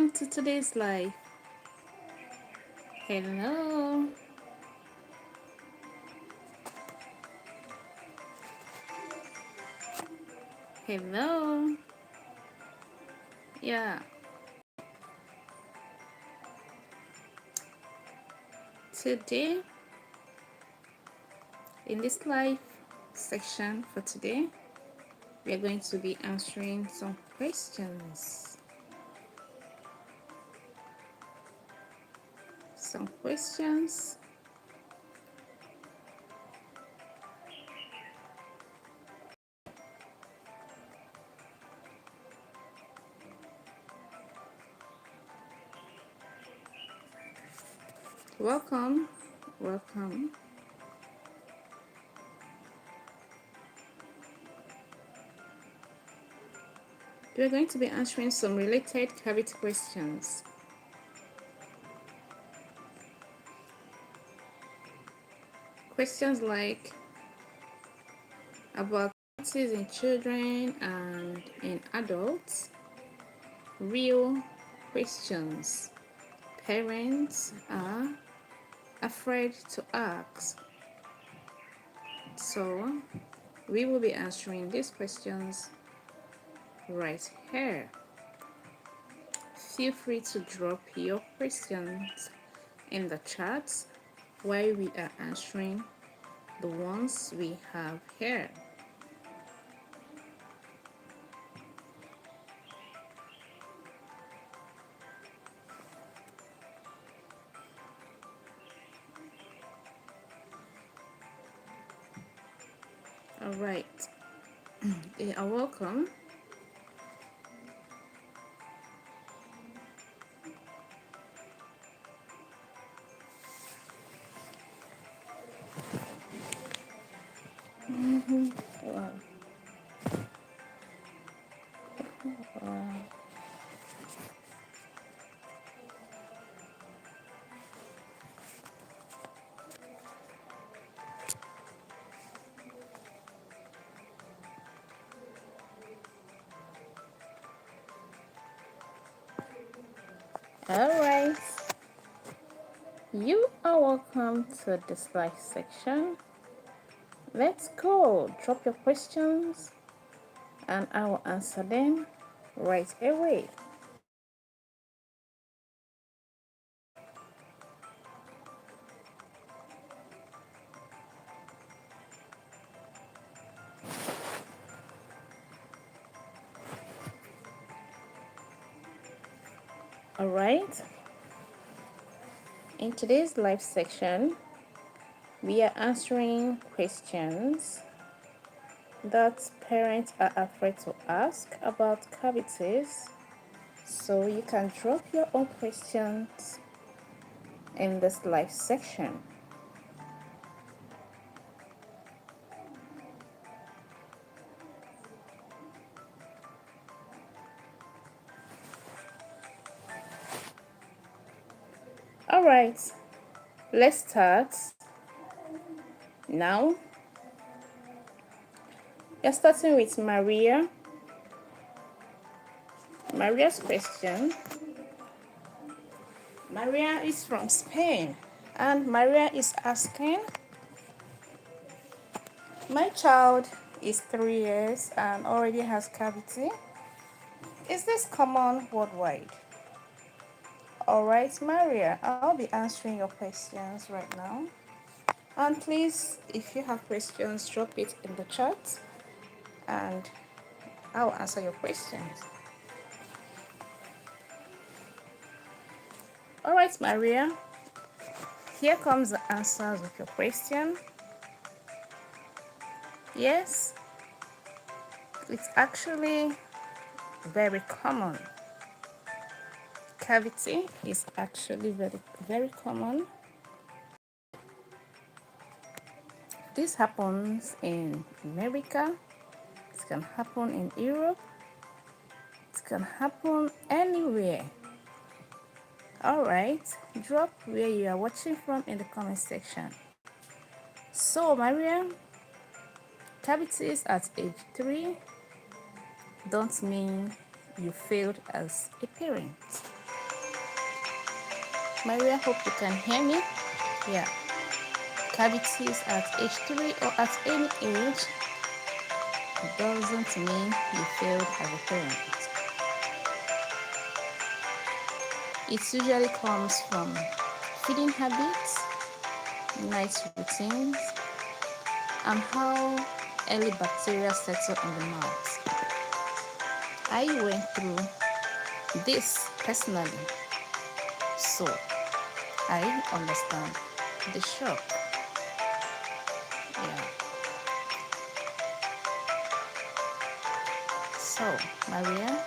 welcome to today's live. Hello. Hello. Yeah. Today, in this live section for today, we are going to be answering some questions. Some questions. Welcome. Welcome. We are going to be answering some related cavity questions. Questions like about cavities in children and in adults. Real questions parents are afraid to ask. So, we will be answering these questions right here. Feel free to drop your questions in the chat while we are answering the ones we have here. All right, you are welcome. Wow. Wow. All right, you are welcome to this live section. Let's go. Drop your questions and I will answer them right away. All right. In today's live section, we are answering questions that parents are afraid to ask about cavities. So you can drop your own questions in this live section. All right, let's start now. We're starting with Maria. Maria's question. Maria is from Spain, and Maria is asking, my child is 3 years and already has cavity. Is this common worldwide? All right, Maria, I'll be answering your questions right now. And please, if you have questions, drop it in the chat and I'll answer your questions. All right, Maria, here comes the answers of your question. Yes, it's actually very common. Cavity is actually very common. This happens in America, it can happen in Europe, it can happen anywhere. All right, drop where you are watching from in the comment section. So, Maria, cavities at age 3 don't mean you failed as a parent. Maria, hope you can hear me. Yeah, cavities at age 3 or at any age doesn't mean you failed as a parent. It usually comes from feeding habits, night routines, and how early bacteria settle in the mouth. I went through this personally, so I understand the shock. Yeah. So, Maria,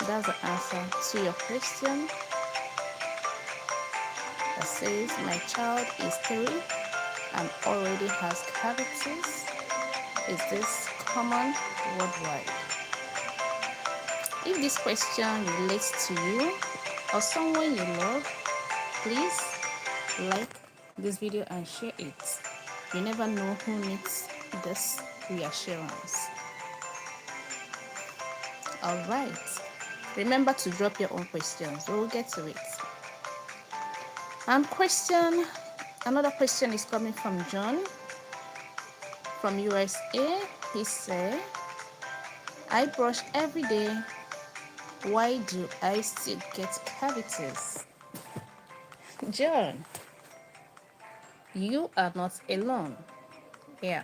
that's the answer to your question that says my child is 3 and already has cavities. Is this common worldwide? If this question relates to you or someone you love, please like this video and share it. You never know who needs this reassurance. Alright, remember to drop your own questions. We'll get to it. And another question is coming from John from USA. He said, I brush every day. Why do I still get cavities? John, you are not alone. Yeah.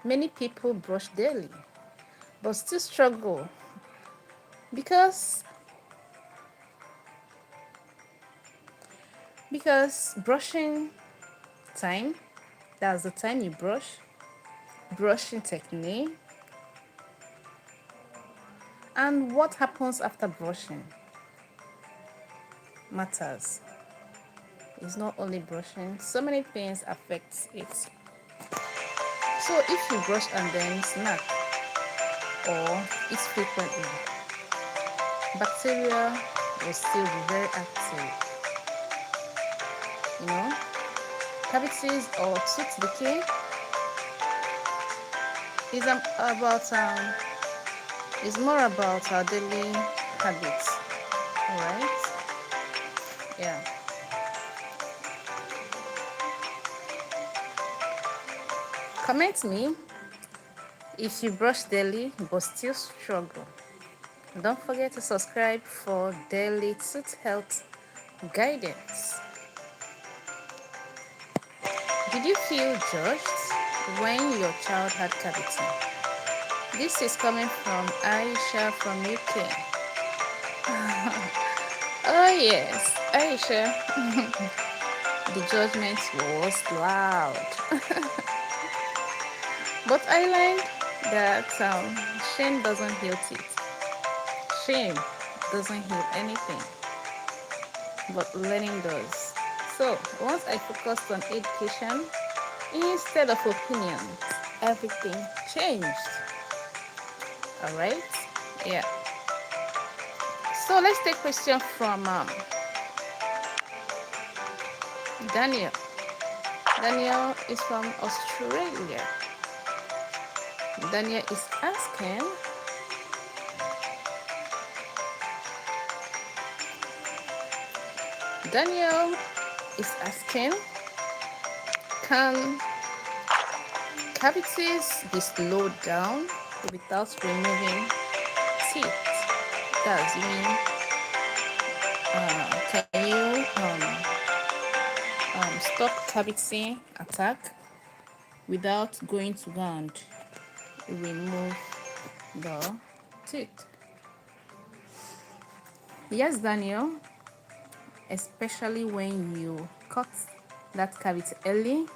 Many people brush daily but still struggle because brushing time, that's the time you brushing technique, and what happens after brushing matters. It's not only brushing, so many things affect it. So if you brush and then snack or eat frequently, bacteria will still be very active. You know, cavities or tooth decay is more about our daily habits, right? Yeah. Comment me if you brush daily but still struggle. Don't forget to subscribe for daily tooth health guidance. Did you feel judged when your child had cavity? This is coming from Aisha from UK. Oh yes, Aisha. The judgment was loud. But I learned that shame doesn't heal teeth. Shame doesn't heal anything, but learning does. So once I focused on education instead of opinions, everything changed. Alright? Yeah. So let's take question from Daniel. Daniel is from Australia. Daniel is asking, can cavities be slowed down without removing teeth? Does mean can you stop cavity attack without going to go and remove the teeth? Yes, Daniel, especially when you cut that cavity early.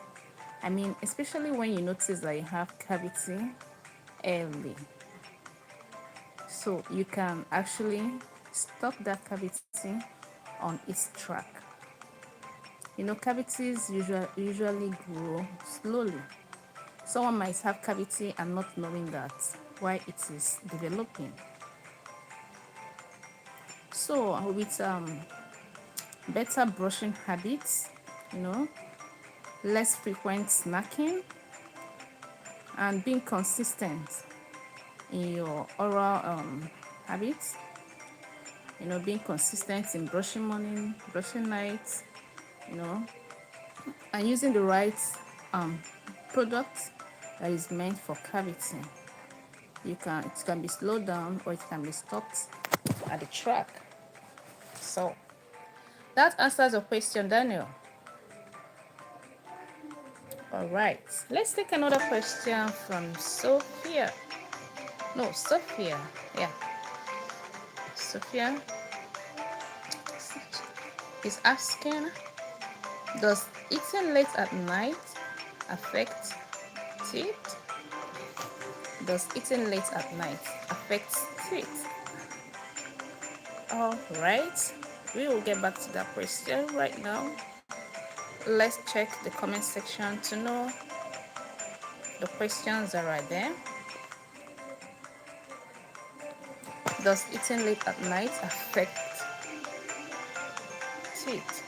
I mean, especially when you notice that you have cavity early. So you can actually stop that cavity on its track. You know, cavities usually grow slowly. Someone might have cavity and not knowing that why it is developing. So with better brushing habits, you know, less frequent snacking, and being consistent in your oral habits, being consistent in brushing morning, brushing night, you know, and using the right um, product that is meant for cavity. It can be slowed down or it can be stopped at the track. So that answers your question, Daniel. All right, let's take another question from Sophia. No, Sophia. Yeah, Sophia is asking, does eating late at night affect teeth? Does eating late at night affect teeth? All right, we will get back to that question right now. Let's check the comment section to know the questions that are there. Does eating late at night affect teeth?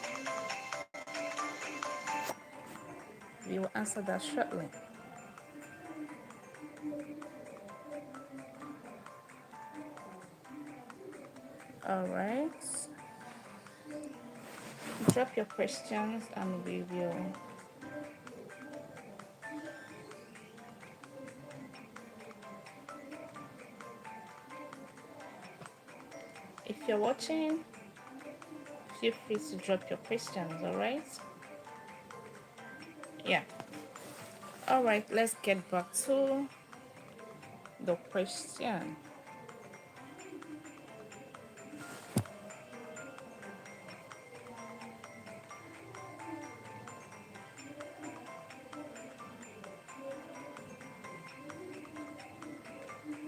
We will answer that shortly. All right, drop your questions and we will if you're watching, feel free to drop your questions. All right, yeah. All right, let's get back to the question.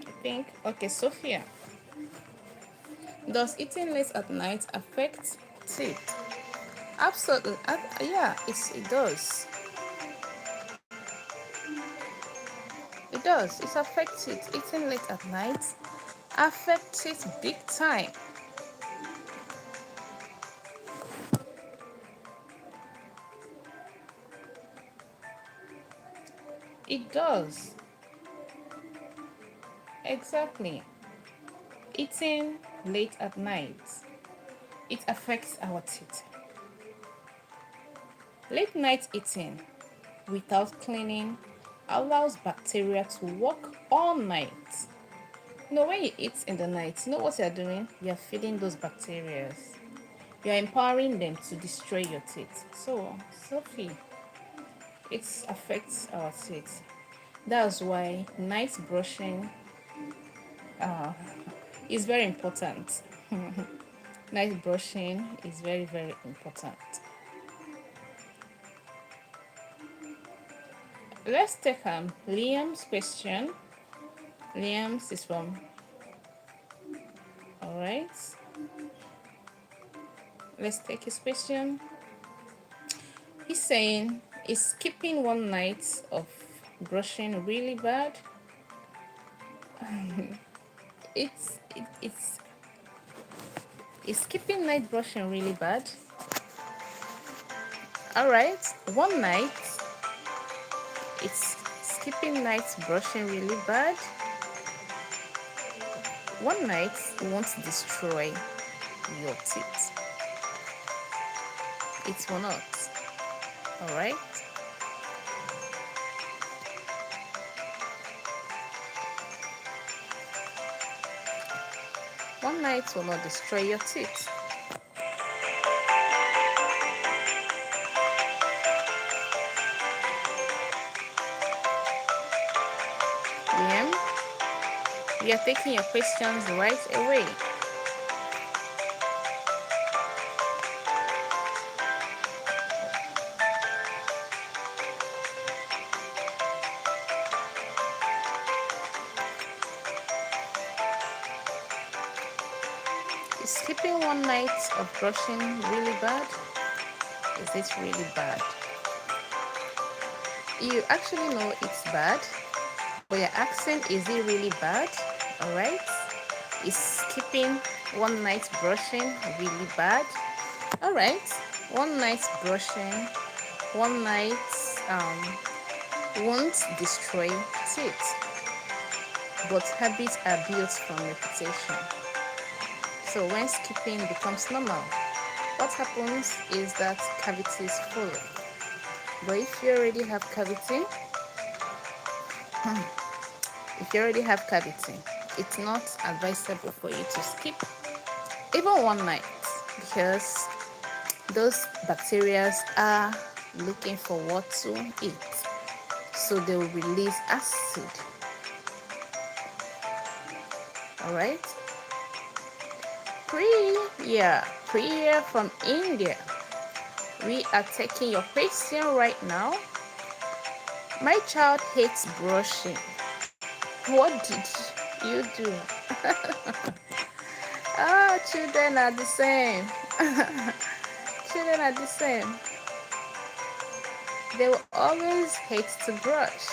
I think, okay, Sophia, does eating late at night affect teeth? Absolutely. Yeah, it does. It does. It affects it. Eating late at night affects it big time. It does. Exactly. Eating late at night, it affects our teeth. Late night eating without cleaning allows bacteria to work all night. When you eat in the night, you know what you're doing? You're feeding those bacteria. You're empowering them to destroy your teeth. So, Sophie, it affects our teeth. That's why night brushing is very important. Night brushing is very, very important. Let's take Liam's question. Liam's is from, all right. Let's take his question. He's saying, is skipping one night of brushing really bad? it's it, it's Is skipping night brushing really bad? All right, one night, it's skipping night brushing really bad. One night won't destroy your teeth. It will not. All right. One night will not destroy your teeth. Liam, we are taking your questions right away. Is skipping one night of brushing really bad? Is it really bad? You actually know it's bad, but you're asking, is it really bad? All right. Is skipping one night brushing really bad? All right. One night brushing, one night won't destroy teeth, but habits are built from repetition. So when skipping becomes normal, what happens is that cavities follow. But if you already have cavity, if you already have cavity, it's not advisable for you to skip even one night, because those bacteria are looking for what to eat. So they will release acid. Alright? Priya from India. We are taking your question right now. My child hates brushing. What did you do? Oh, children are the same. Children are the same. They will always hate to brush.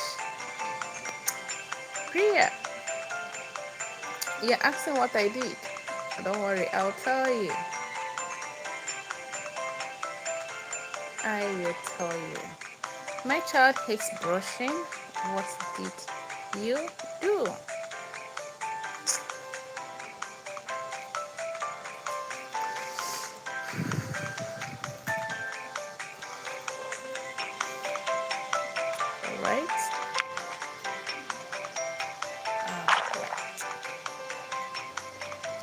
Priya, you're asking what I did. Don't worry, I'll tell you. I will tell you. My child hates brushing. What did you do? Alright?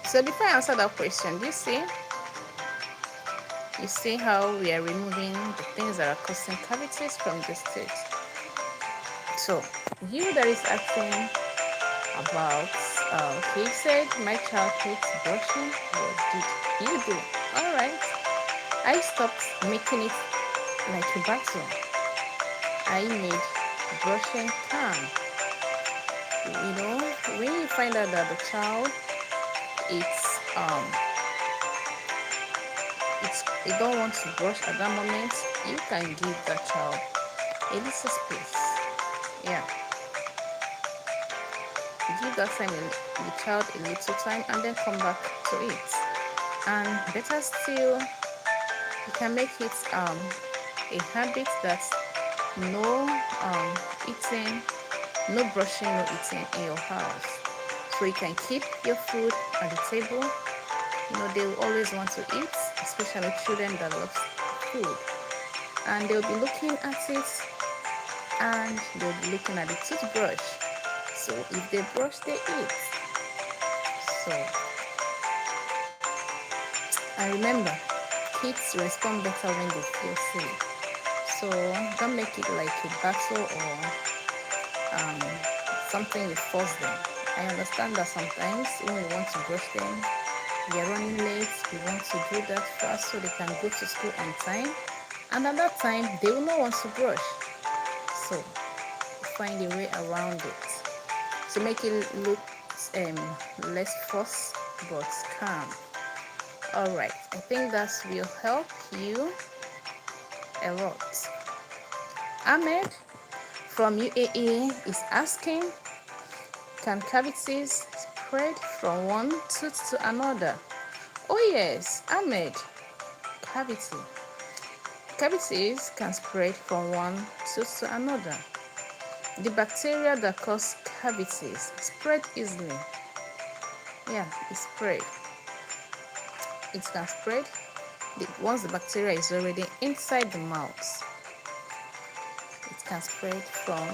So before I answer that question, you see how we are removing the things that are causing cavities from the state. So you that is asking about, he said my child hates brushing. What did you do? Alright, I stopped making it like a battle. I made brushing calm. You know, when you find out that the child it don't want to brush at that moment, you can give that child a little space. Yeah, give that time the child a little time and then come back to it. And better still, you can make it a habit that no eating, no brushing, no eating in your house. So you can keep your food at the table. You know, they will always want to eat, especially children that love food. And they'll be looking at it, and they'll be looking at the toothbrush. So if they brush, they eat. So, and remember, kids respond better when they feel safe. So don't make it like a battle or something you force them. I understand that sometimes when we want to brush them, we are running late, we want to do that fast so they can go to school on time. And at that time, they will not want to brush. So find a way around it. So make it look less forced but calm. Alright, I think that will help you a lot. Ahmed from UAE is asking, can cavities spread from one tooth to another? Oh yes, Ahmed, cavity. Cavities can spread from one tooth to another. The bacteria that cause cavities spread easily. Yeah, it spread. It can spread once the bacteria is already inside the mouth. It can spread from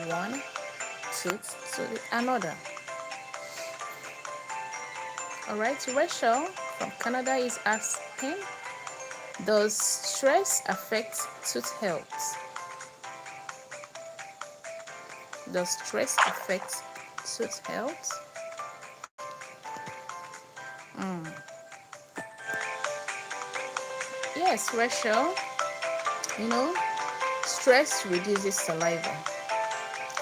one tooth to another. Alright, Rachel from Canada is asking, does stress affect tooth health? Does stress affect tooth health? Yes, Rachel. You know, stress reduces saliva.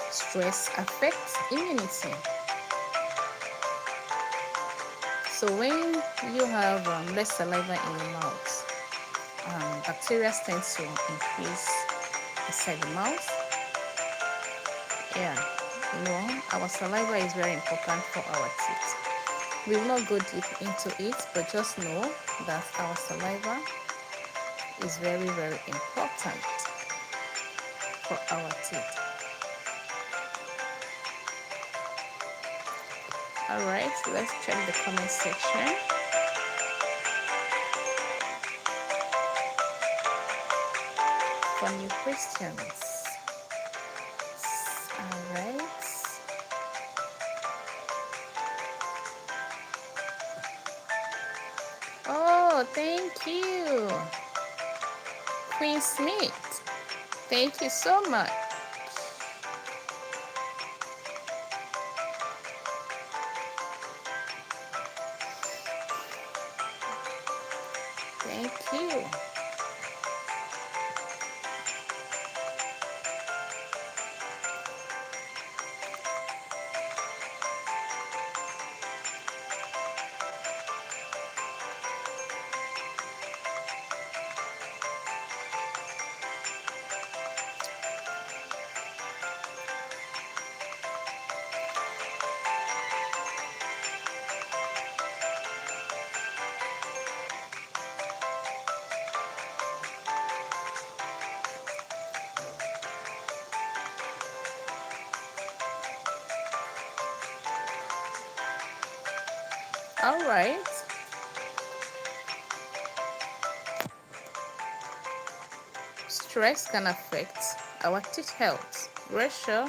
Stress affects immunity. So when you have less saliva in your mouth, bacteria tend to increase inside the mouth. Yeah, you know, our saliva is very important for our teeth. We will not go deep into it, but just know that our saliva is very, very important for our teeth. Alright, let's check the comment section. questions. All right. Oh, thank you, Queen Smith. Thank you so much. Thank you. All right. Stress can affect our teeth health. Rachel,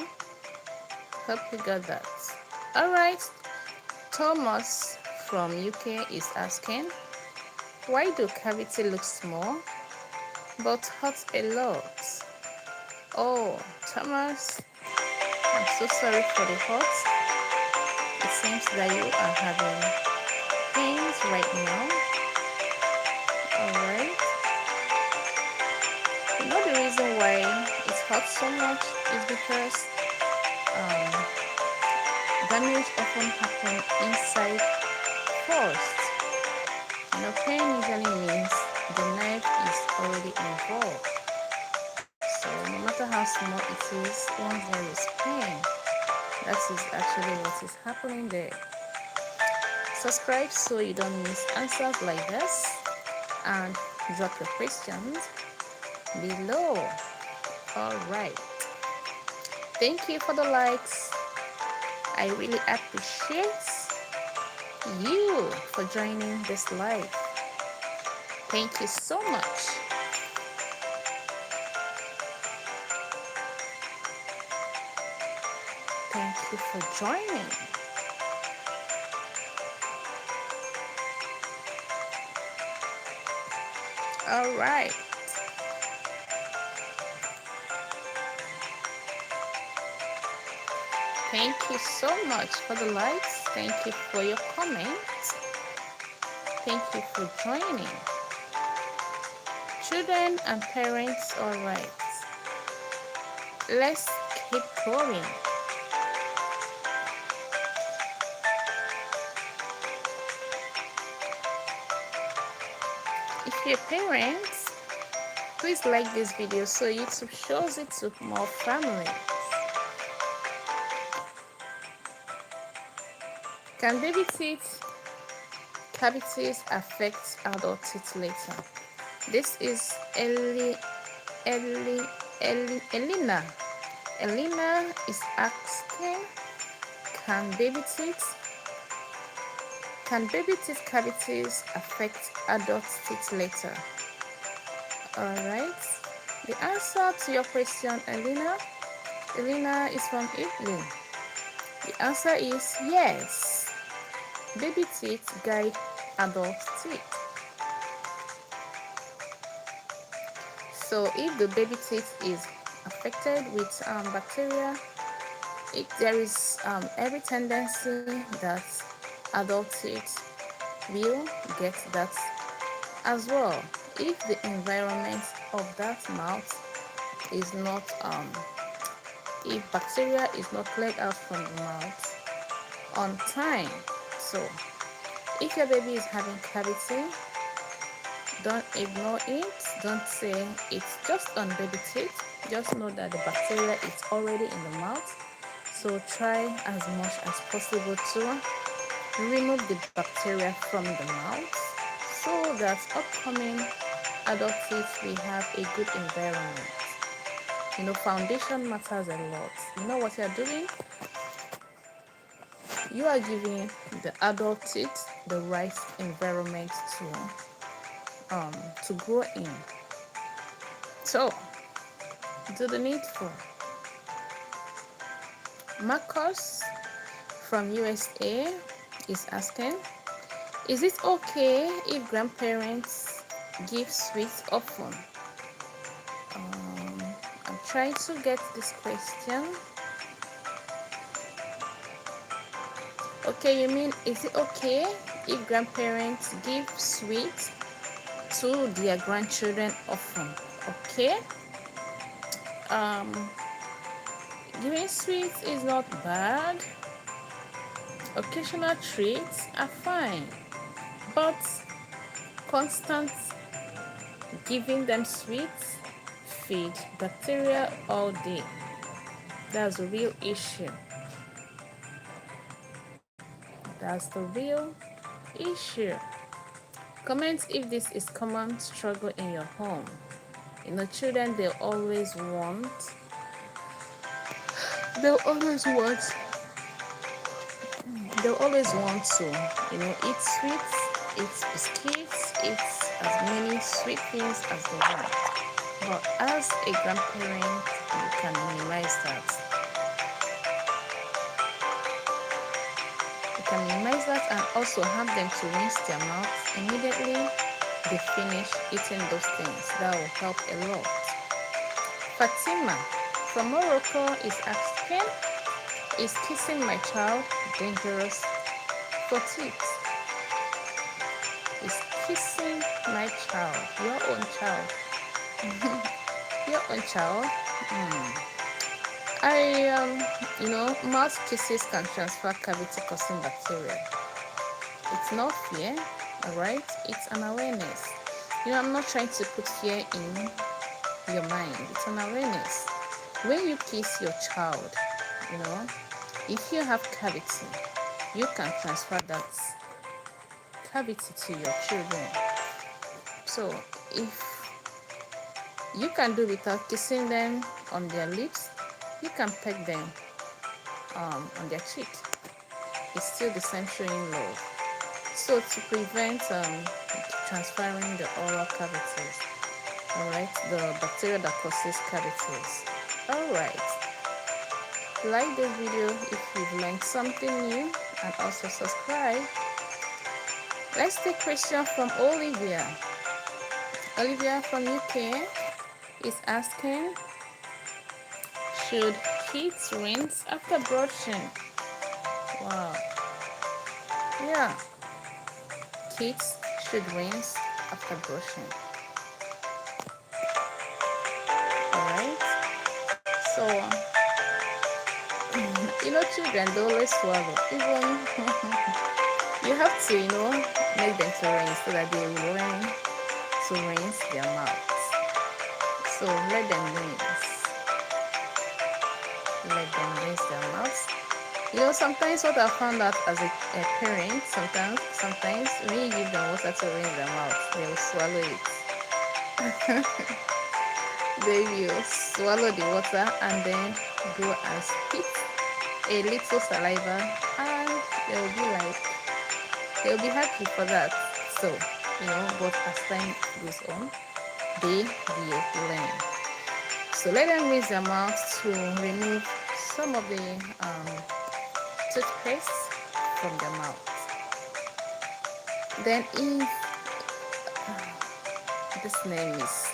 hope you got that. All right. Thomas from UK is asking, why do cavity look small but hurt a lot? Oh, Thomas, I'm so sorry for the hurt. It seems that you are having pains right now. All right. You know the reason why it hurts so much is because um, damage often happens inside first. Pain usually means the nerve is already involved. So no matter how small it is, once there is pain, that is actually what is happening there. Subscribe so you don't miss answers like this, and drop your questions below. All right. Thank you for the likes. I really appreciate you for joining this live. Thank you so much. Thank you for joining. All right. Thank you so much for the likes. Thank you for your comments. Thank you for joining. Children and parents, all right. Let's keep going. If you're parents, please like this video so YouTube shows it to more families. Can baby teeth cavities affect adult teeth later? This is Elena. Elena is asking, can baby teeth cavities affect adult teeth later? Alright. The answer to your question, Elena is from Italy. The answer is yes. Baby teeth guide adult teeth. So if the baby teeth is affected with bacteria, there is every tendency that adult teeth will get that as well. If the environment of that mouth is not, if bacteria is not cleared out from the mouth on time. So if your baby is having cavity, don't ignore it. Don't say it's just on baby teeth. Just know that the bacteria is already in the mouth. So try as much as possible to remove the bacteria from the mouth so that upcoming adult teeth will have a good environment. Foundation matters a lot. You know what you're doing? You are giving the adult teeth the right environment to grow in. So Do the needful. Marcus from USA is asking, is it okay if grandparents give sweets often? I'm trying to get this question. Okay, you mean, is it okay if grandparents give sweets to their grandchildren often? Okay. Um, Giving sweets is not bad. Occasional treats are fine, but constant giving them sweets feed bacteria all day. That's the real issue. That's the real issue. Comment if this is common struggle in your home. Children, they'll always want they'll always want to, eat sweets, eat biscuits, eat as many sweet things as they want. But as a grandparent, you can minimize that. You can minimize that and also have them to rinse their mouths immediately they finish eating those things. That will help a lot. Fatima from Morocco is asking, is kissing my child dangerous for teeth? Is kissing my child, your own child, your own child? Mouth kisses can transfer cavity-causing bacteria. It's not fear, alright? It's an awareness. I'm not trying to put fear in your mind. It's an awareness. When you kiss your child, if you have cavity, you can transfer that cavity to your children. So if you can do without kissing them on their lips, you can peck them on their cheek. It's still the same showing love. So to prevent transferring the oral cavities, alright, the bacteria that causes cavities. Alright, like this video if you've learned something new and also subscribe. Let's take a question from Olivia. Olivia from UK is asking, should kids rinse after brushing? Wow. Yeah, kids should rinse after brushing. Alright, so children, they always swallow. Even you have to make them to rinse so that they will learn to rinse their mouths. So let them rinse their mouths. Sometimes what I found out as a parent, sometimes when you give them water to rinse their mouth, they will swallow it. They will swallow the water and then go and spit a little saliva, and they'll be happy for that. So, but as time goes on, they will learn. So let them rinse their mouths to remove some of the toothpaste from their mouth. Then if this name is,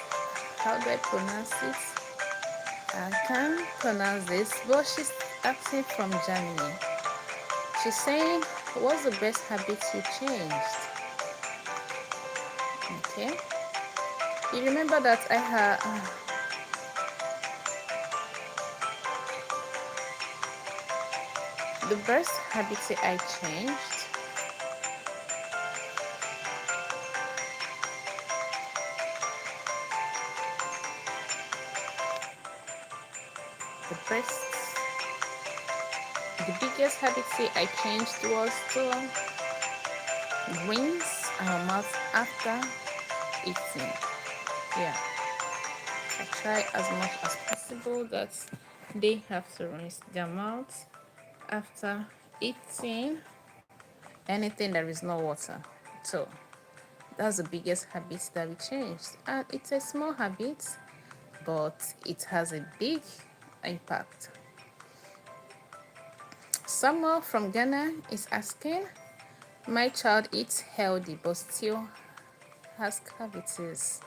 how do I pronounce it? I can't pronounce this, but she's asking from Germany. She's saying, what's the best habit you changed? Okay. You remember that I had the best habit I changed. The biggest habit I changed was to rinse our mouth after eating. Yeah, I try as much as possible that they have to rinse their mouths after eating anything that is not water. So that's the biggest habit that we changed, and it's a small habit, but it has a big impact. Samuel from Ghana is asking, my child eats healthy but still has cavities.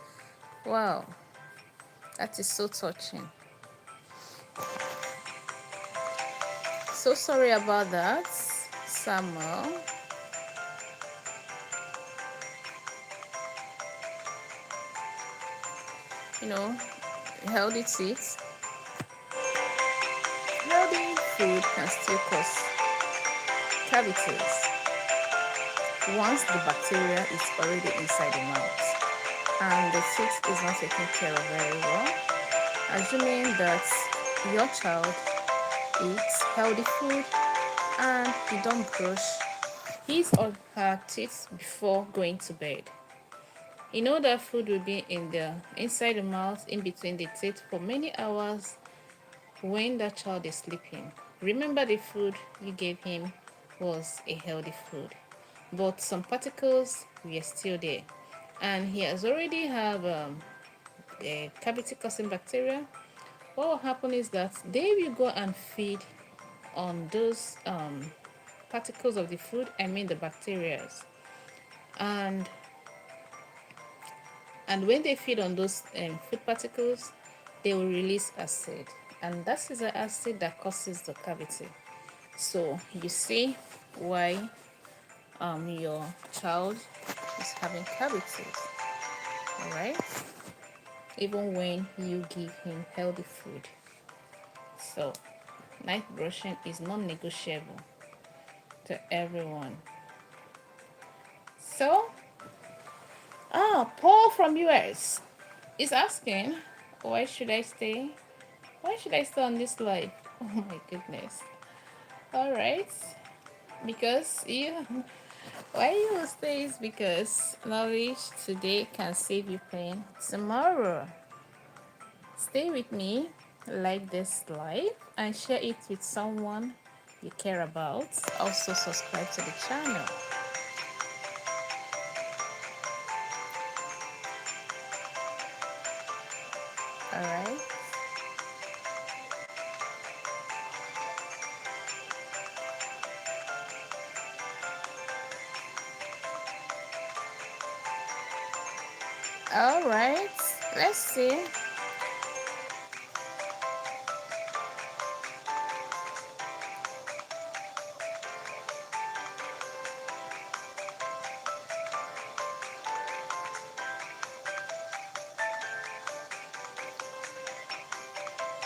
Wow, that is so touching. So sorry about that, Samuel. You know, healthy teeth, healthy food can still cause cavities once the bacteria is already inside the mouth and the teeth is not taken care of very well. Assuming that your child eats healthy food and you don't brush his or her teeth before going to bed. You know that food will be in the inside the mouth, in between the teeth for many hours when that child is sleeping. Remember, the food you gave him was a healthy food, but some particles were still there, and he has already have a cavity causing bacteria. What will happen is that they will go and feed on those particles of the food, I mean the bacteria, and when they feed on those food particles, they will release acid, and that is the acid that causes the cavity. So you see why your child is having cavities, all right, even when you give him healthy food. So night brushing is non-negotiable to everyone. So Paul from US is asking, why should I stay? Why should I stay on this slide? Oh my goodness. All right. Because you, why you will stay is because knowledge today can save you pain tomorrow. Stay with me, like this slide, and share it with someone you care about. Also subscribe to the channel. All right. All right. Let's see.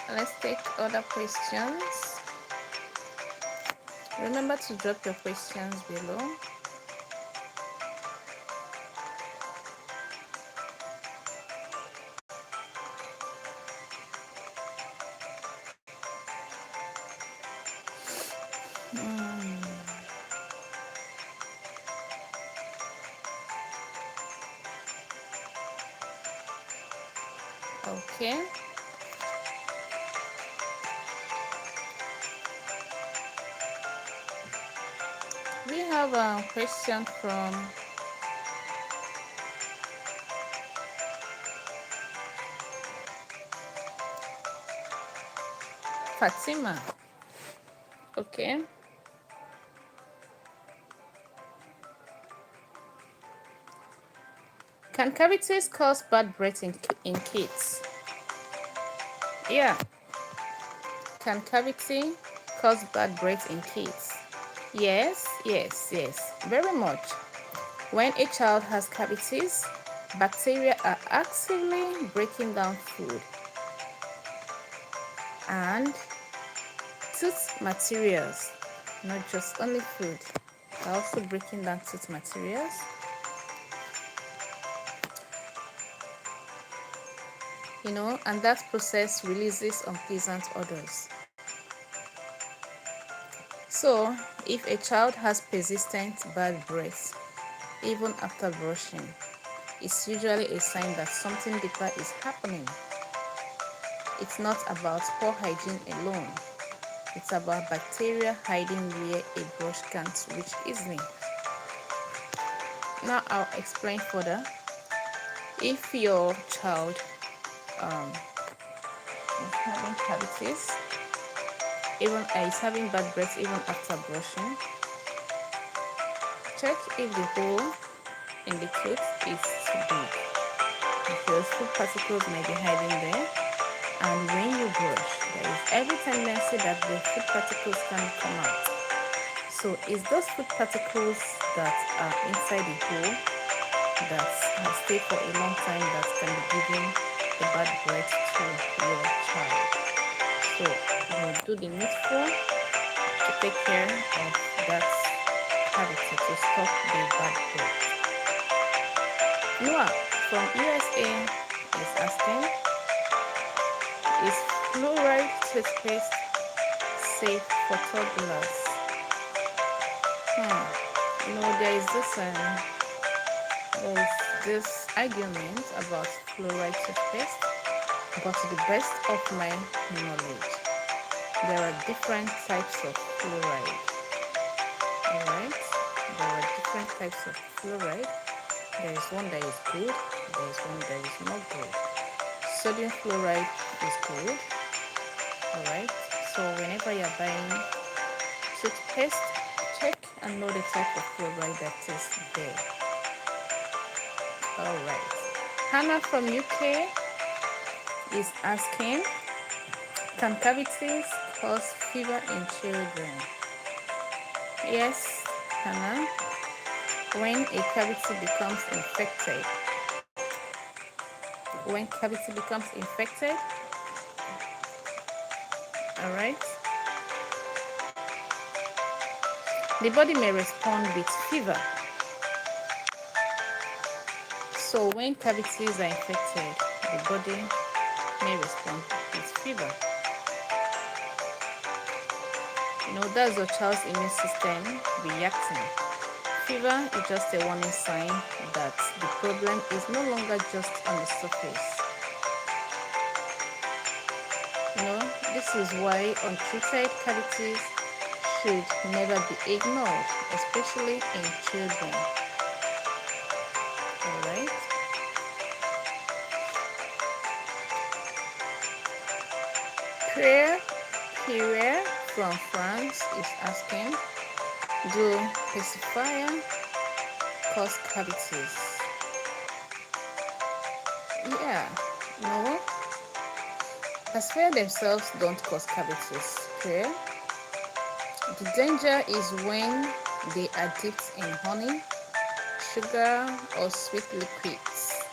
Let's take other questions. Remember to drop your questions below. Okay. We have a question from Fatima. Okay. Can cavities cause bad breath in kids? Yeah. Can cavity cause bad breath in kids? Yes, yes, yes, very much. When a child has cavities, bacteria are actively breaking down food and tooth materials, not just only food, they're also breaking down tooth materials. And that process releases unpleasant odors. So, if a child has persistent bad breath, even after brushing, it's usually a sign that something deeper is happening. It's not about poor hygiene alone. It's about bacteria hiding where a brush can't reach easily. Now I'll explain further. If your child is having cavities, even is having bad breath even after brushing. Check if the hole in the tooth is too big, because food particles may be hiding there. And when you brush, there is every tendency that the food particles can come out. So it's those food particles that are inside the hole that have stayed for a long time that can be giving the bad breath to your child. So you do the needful to take care of that cavity to stop the bad breath. Noah from USA is asking, is fluoride toothpaste safe for toddlers? There is this argument about fluoride toothpaste, but to the best of my knowledge, there are different types of fluoride. Alright? There are different types of fluoride. There is one that is good, there is one that is not good. Sodium fluoride is good. Alright? So whenever you're buying toothpaste, check and know the type of fluoride that is there. Alright. Hannah from UK is asking, can cavities cause fever in children? Yes, Hannah. When a cavity becomes infected, alright, the body may respond with fever. So when cavities are infected, the body may respond with fever. That's your child's immune system reacting. Fever is just a warning sign that the problem is no longer just on the surface. This is why untreated cavities should never be ignored, especially in children. Alright? Pierre from France is asking, do pacifier cause cavities? Yeah, no. Pacifier themselves don't cause cavities. Pierre. The danger is when they are dipped in honey, sugar, or sweet liquids.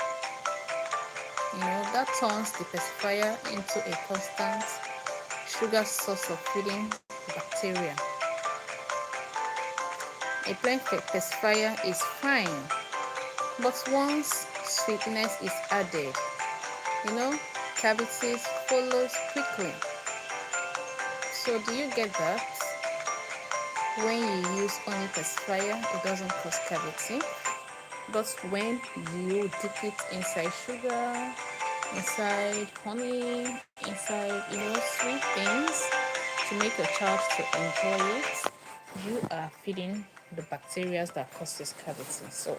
That turns the pacifier into a constant sugar source of feeding bacteria. A plain pacifier is fine, but once sweetness is added, cavities follows quickly. So do you get that? When you use only pacifier, it doesn't cause cavity. But when you dip it inside sugar, inside honey, inside sweet things to make your child to enjoy it, you are feeding the bacteria that causes cavity. So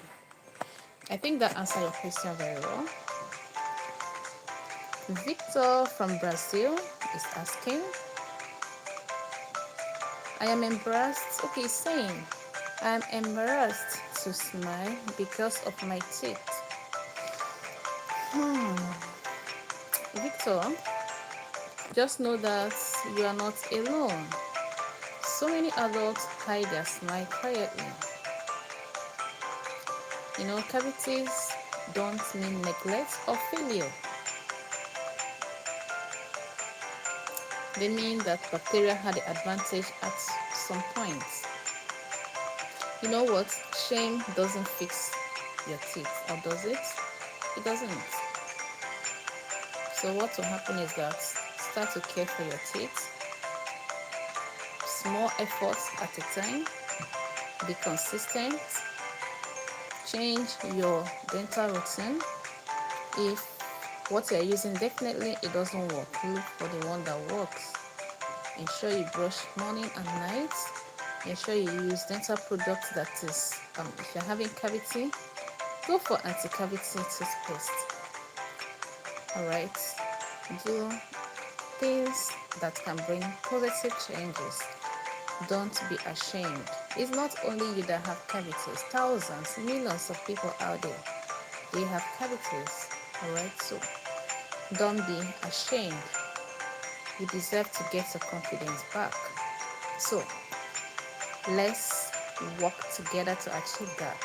I think that answers your question very well. Victor from Brazil is asking, I am embarrassed. Okay, saying, I am embarrassed to smile because of my teeth. Victor, just know that you are not alone. So many adults hide their smile quietly. Cavities don't mean neglect or failure. They mean that bacteria had the advantage at some point. You know what? Shame doesn't fix your teeth, or does it? It doesn't. So what will happen is that start to care for your teeth. Small efforts at a time. Be consistent. Change your dental routine. If what you're using definitely it doesn't work, look for the one that works. Ensure you brush morning and night. Ensure you use dental products that is, if you're having cavity, go for anti-cavity toothpaste. Alright, do things that can bring positive changes. Don't be ashamed. It's not only you that have cavities, thousands, millions of people out there, they have cavities. Alright, so don't be ashamed. You deserve to get your confidence back. So let's work together to achieve that.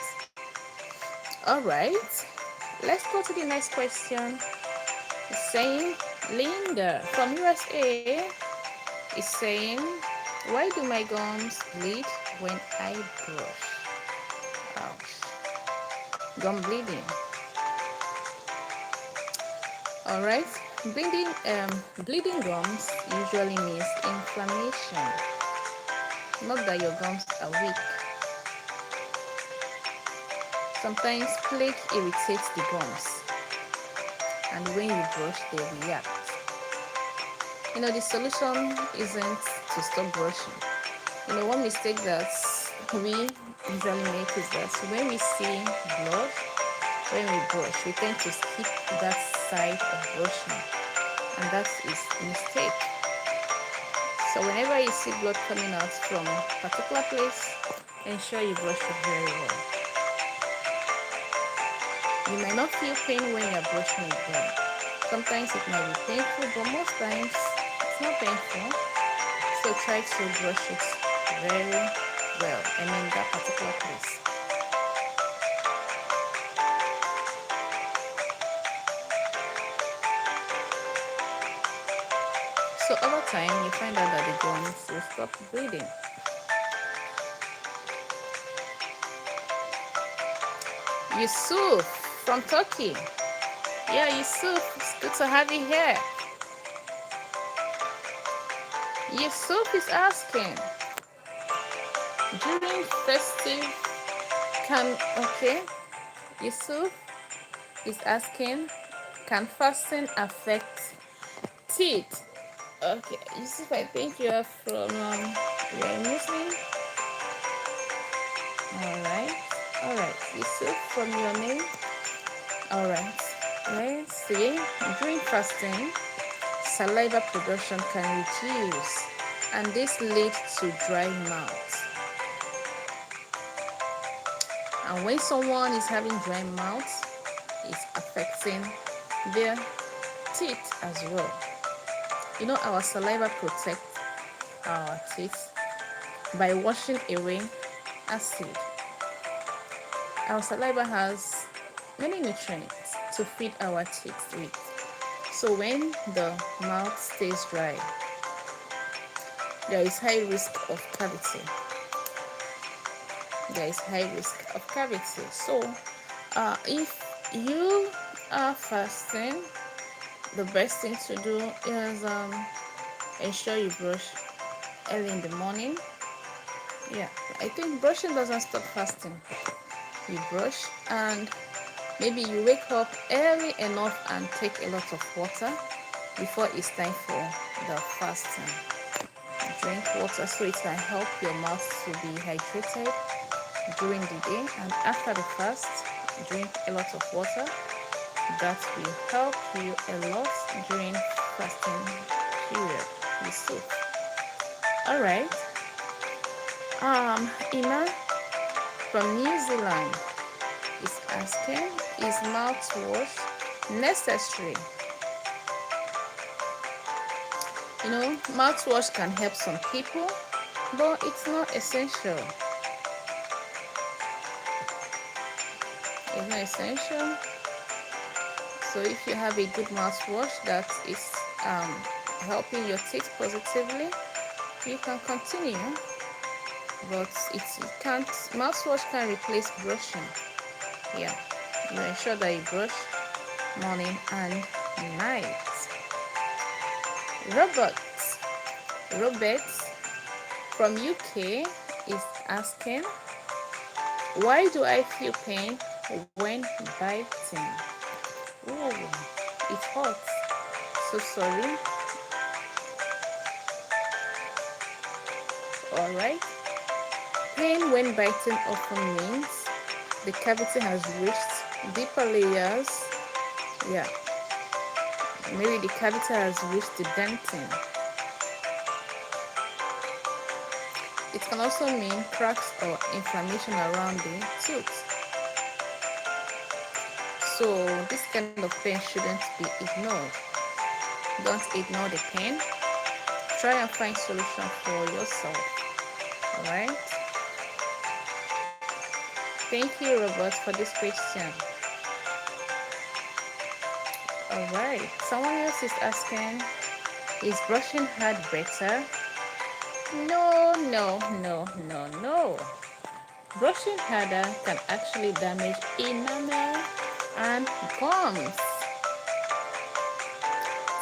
Alright, let's go to the next question. It's saying Linda from USA is saying, why do my gums bleed when I brush? Ouch. Gum bleeding. Alright, bleeding gums usually means inflammation, not that your gums are weak. Sometimes plaque irritates the gums, and when you brush, they react. The solution isn't to stop brushing. One mistake that we usually make is that when we see blood, when we brush, we tend to skip that side of brushing, and that is a mistake. So whenever you see blood coming out from a particular place, ensure you brush it very well. You might not feel pain when you're brushing it dry. Sometimes it might be painful, but most times it's not painful. So try to brush it very well, that particular place. So over time, you find out that the gums will stop bleeding. Yusuf from Turkey. Yeah, Yusuf, it's good to have you here. Yusuf is asking, during festive Yusuf is asking, can fasting affect teeth? Okay, Yusuf, I think you are from, you're a Muslim? Alright, Yusuf, from your name? Alright, let's see. During fasting, saliva production can reduce, and this leads to dry mouth. And when someone is having dry mouth, it's affecting their teeth as well. Our saliva protects our teeth by washing away acid. Our saliva has many nutrients to feed our teeth with. So when the mouth stays dry, there is high risk of cavity. So if you are fasting, the best thing to do is ensure you brush early in the morning. Yeah, I think brushing doesn't stop fasting. You brush and maybe you wake up early enough and take a lot of water before it's time for the fasting. Drink water so it can help your mouth to be hydrated during the day, and after the fast, drink a lot of water. That will help you a lot during fasting period. Alright. Ina from New Zealand is asking, is mouthwash necessary? Mouthwash can help some people, but it's not essential. So if you have a good mouthwash that is helping your teeth positively, you can continue. But mouthwash can't replace brushing. Yeah, you ensure that you brush morning and night. Robert from UK is asking, why do I feel pain when biting? Oh, it hurts. So sorry. Alright. Pain when biting often means the cavity has reached deeper layers. Yeah. Maybe the cavity has reached the dentin. It can also mean cracks or inflammation around the tooth. So this kind of pain shouldn't be ignored. Don't ignore the pain. Try and find solution for yourself. Alright? Thank you, Robert, for this question. Alright. Someone else is asking, is brushing hard better? No, no, no, no, no. Brushing harder can actually damage enamel and gums.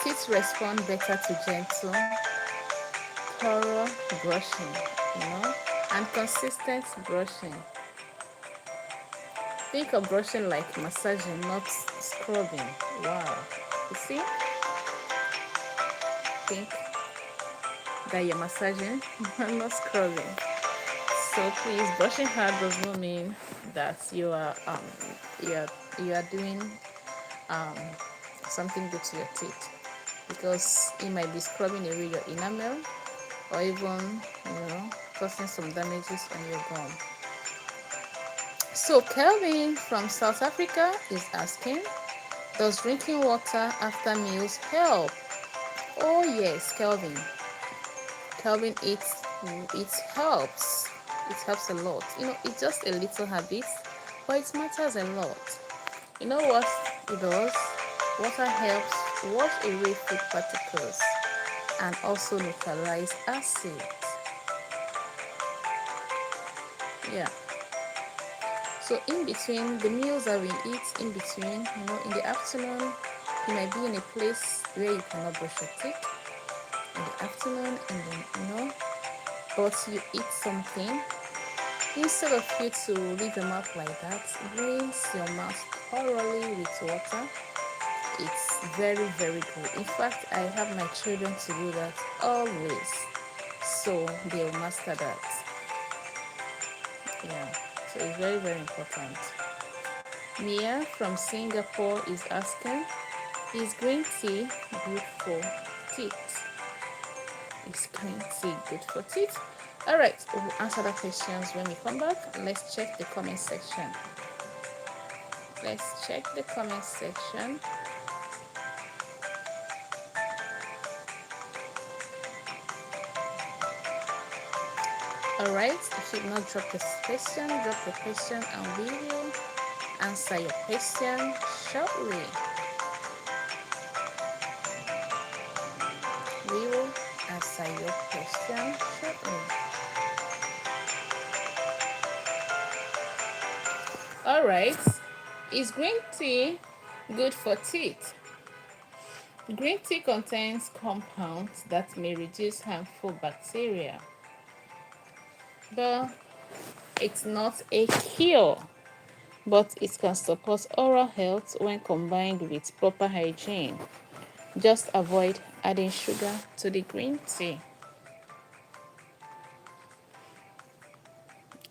Teeth respond better to gentle, thorough brushing, and consistent brushing. Think of brushing like massaging, not scrubbing. Wow. You see? Think that you're massaging, not scrubbing. So please, brushing hard does not mean that you are you are doing um something good to your teeth, because it might be scrubbing away your enamel, or even causing some damages on your gum. So Kelvin from South Africa is asking, does drinking water after meals help? Oh yes, Kelvin. Kelvin, it helps. It helps a lot. It's just a little habit, but it matters a lot. You know what it does? Water helps wash away food particles and also neutralize acid. Yeah. So in between the meals that we eat, in between, in the afternoon, you might be in a place where you cannot brush your teeth in the afternoon, and then but you eat something. Instead of you to leave your mouth like that, rinse your mouth thoroughly with water. It's very, very good. In fact, I have my children to do that always, so they'll master that. Yeah, so it's very, very important. Mia from Singapore is asking, is green tea good for teeth? Is green tea good for teeth? All right, we'll answer the questions when we come back. Let's check the comment section. Let's check the comment section. All right, if you've not dropped the question, drop the question and we will answer your question shortly. We will answer your question shortly. All right, is green tea good for teeth? Green tea contains compounds that may reduce harmful bacteria, but it's not a cure. But it can support oral health when combined with proper hygiene. Just avoid adding sugar to the green tea.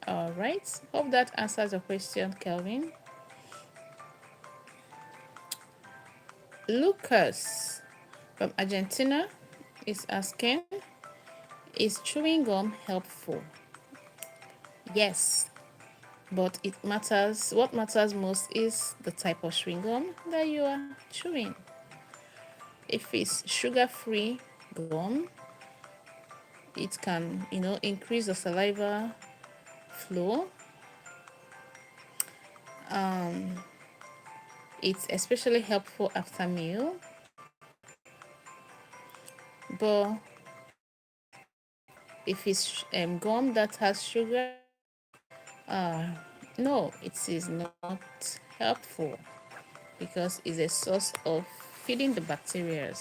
All right, hope that answers your question, Kelvin. Lucas from Argentina is asking, is chewing gum helpful? Yes, but it matters. What matters most is the type of chewing gum that you are chewing. If it's sugar-free gum, it can, increase the saliva flow. It's especially helpful after meal, but if it's gum that has sugar, no, it is not helpful, because it's a source of feeding the bacteria.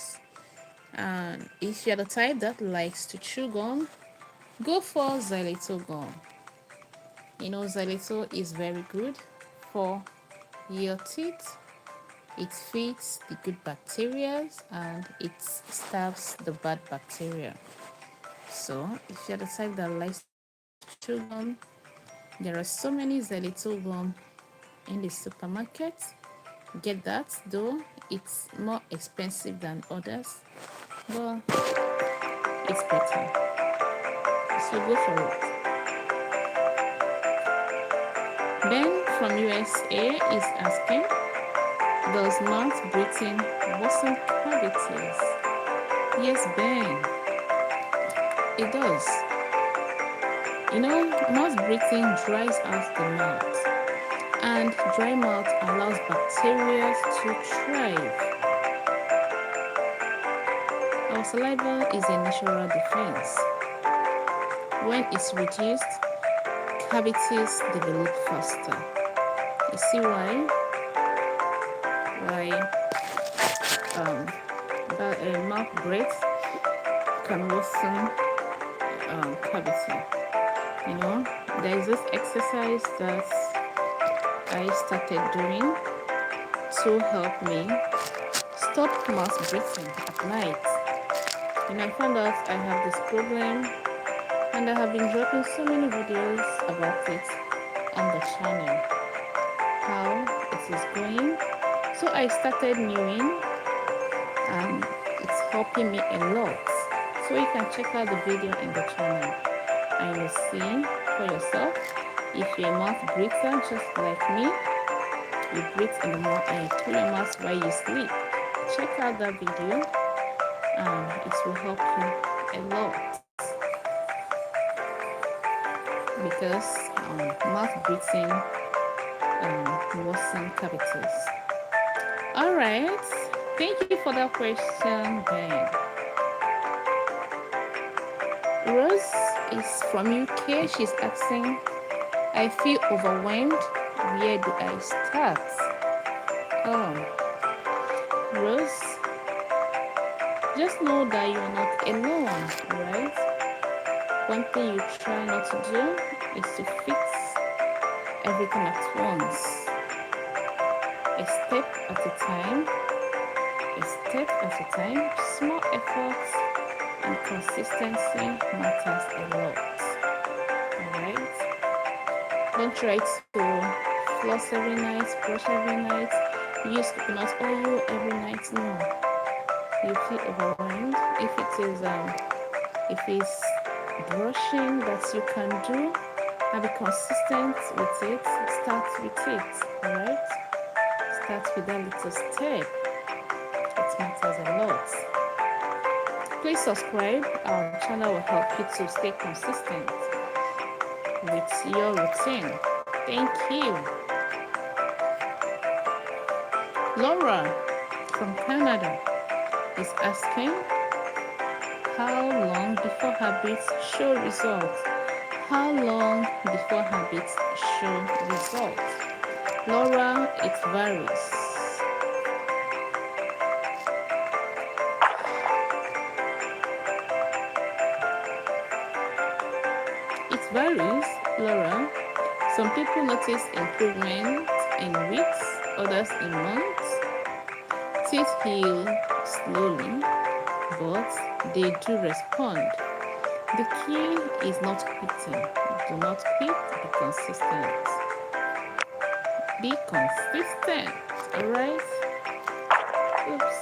And if you're the type that likes to chew gum, go for xylitol gum. Xylitol is very good for your teeth. It feeds the good bacteria and it starves the bad bacteria. So if you're the type that likes to chew gum, there are so many xylitol gum in the supermarket. Get that, though it's more expensive than others, but it's better. So go for it. Ben from USA is asking, does mouth breathing worsen cavities? Yes, Ben, it does. Mouth breathing dries out the mouth, and dry mouth allows bacteria to thrive. Our saliva is a natural defense. When it's reduced, cavities develop faster. You see why? Why mouth breath can worsen cavity. There is this exercise that I started doing to help me stop mouth breathing at night. I found out I have this problem, and I have been dropping so many videos about it on the channel, how it is going. So I started mewing, and it's helping me a lot. So you can check out the video in the channel and you'll see for yourself. If you're a mouth breather just like me, you breathe in the mouth through your mouth while you sleep. Check out that video and it will help you a lot, because mouth breathing worsens cavities. All right, thank you for that question, Ben. Rose is from UK. She's asking, I feel overwhelmed. Where do I start? Oh, Rose, just know that you're not alone, right? One thing you try not to do is to fix everything at once. A step at a time, small efforts and consistency matters a lot. Alright? Don't try to floss every night, brush every night, use coconut oil every night. No. You feel overwhelmed. If it's brushing that you can do, and be consistent with it, start with it. Alright? Start with that little step. It matters a lot. Please subscribe. Our channel will help you to stay consistent with your routine. Thank you. Laura from Canada is asking, how long before habits show results? How long before habits show results? Laura, it varies. It varies, Laura. Some people notice improvement in weeks, others in months. Teeth heal slowly, but they do respond. The key is not quitting. Do not quit, be consistent. Be consistent, alright? Oops,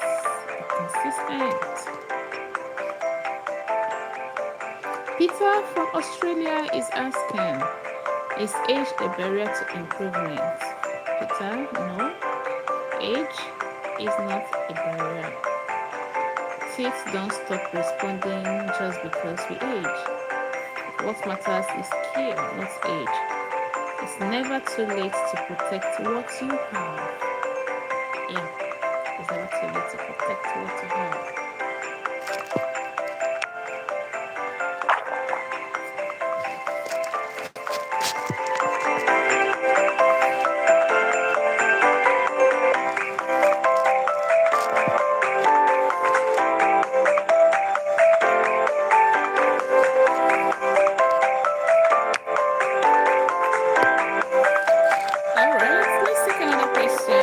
be consistent. Peter from Australia is asking, is age a barrier to improvement? Peter, no. Age is not a barrier. Teeth don't stop responding just because we age. What matters is care, not age. It's never too late to protect what you have. Yeah, it's never too late to protect what you have. All right, let's take another question.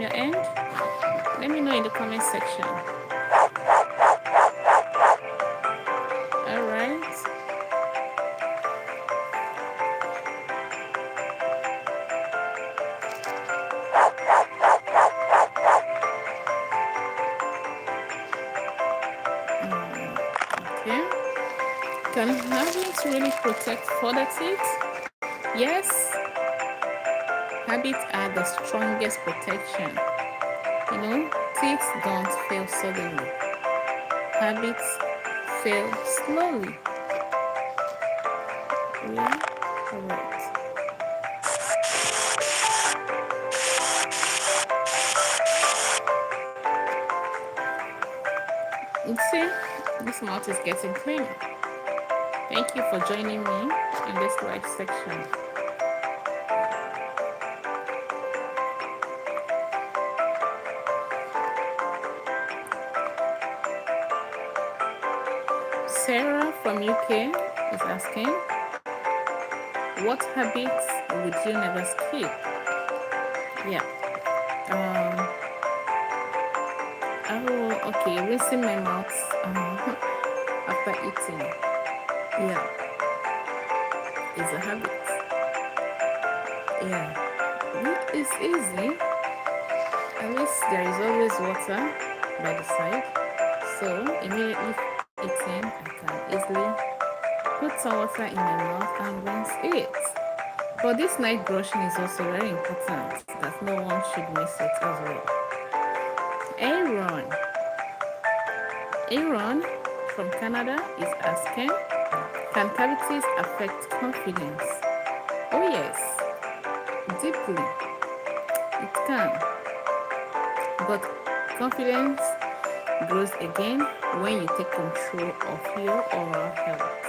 from your end? Let me know in the comment section. All right. Okay. Can habits really protect further teeth? Yes, habits are the strongest protection. You know, teeth don't fail suddenly. Habits fail slowly. Yeah, correct. You see, this mouth is getting cleaner. Thank you for joining me in this live section. Sarah from UK is asking, what habits would you never skip? Yeah. Okay, rinsing my mouth after eating. Yeah, it's a habit. Yeah, it's easy. At least there is always water by the side. So immediately eating, I can easily put some water in my mouth and rinse it. But this night brushing is also very important that no one should miss it as well. Aaron. Aaron from Canada is asking, can cavities affect confidence? Oh yes, deeply. It can. But confidence grows again when you take control of your oral health.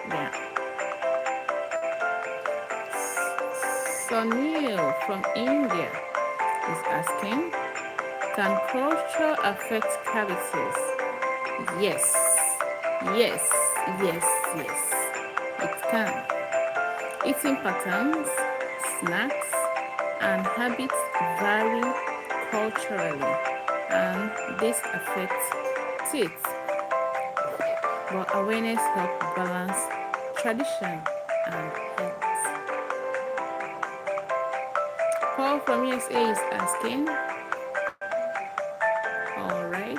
Yeah. Sunil from India is asking, can culture affect cavities? Yes, yes, yes, yes. It can. Eating patterns, snacks, and habits vary culturally, and this affects teeth. But awareness helps balance tradition and health. Paul from USA is asking, all right,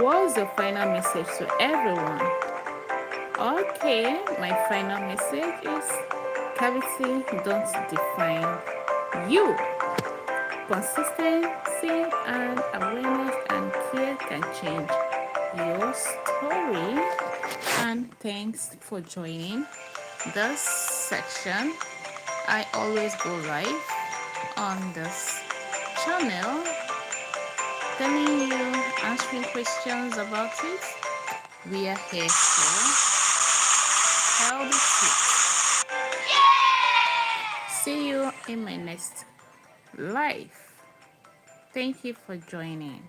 what's your final message to everyone? Okay, my final message is cavity don't define you. Consistency and awareness and care can change your story. And thanks for joining this section. I always go live on this channel telling you, answering questions about it. We are here for healthy tips. See you in my next live. Thank you for joining.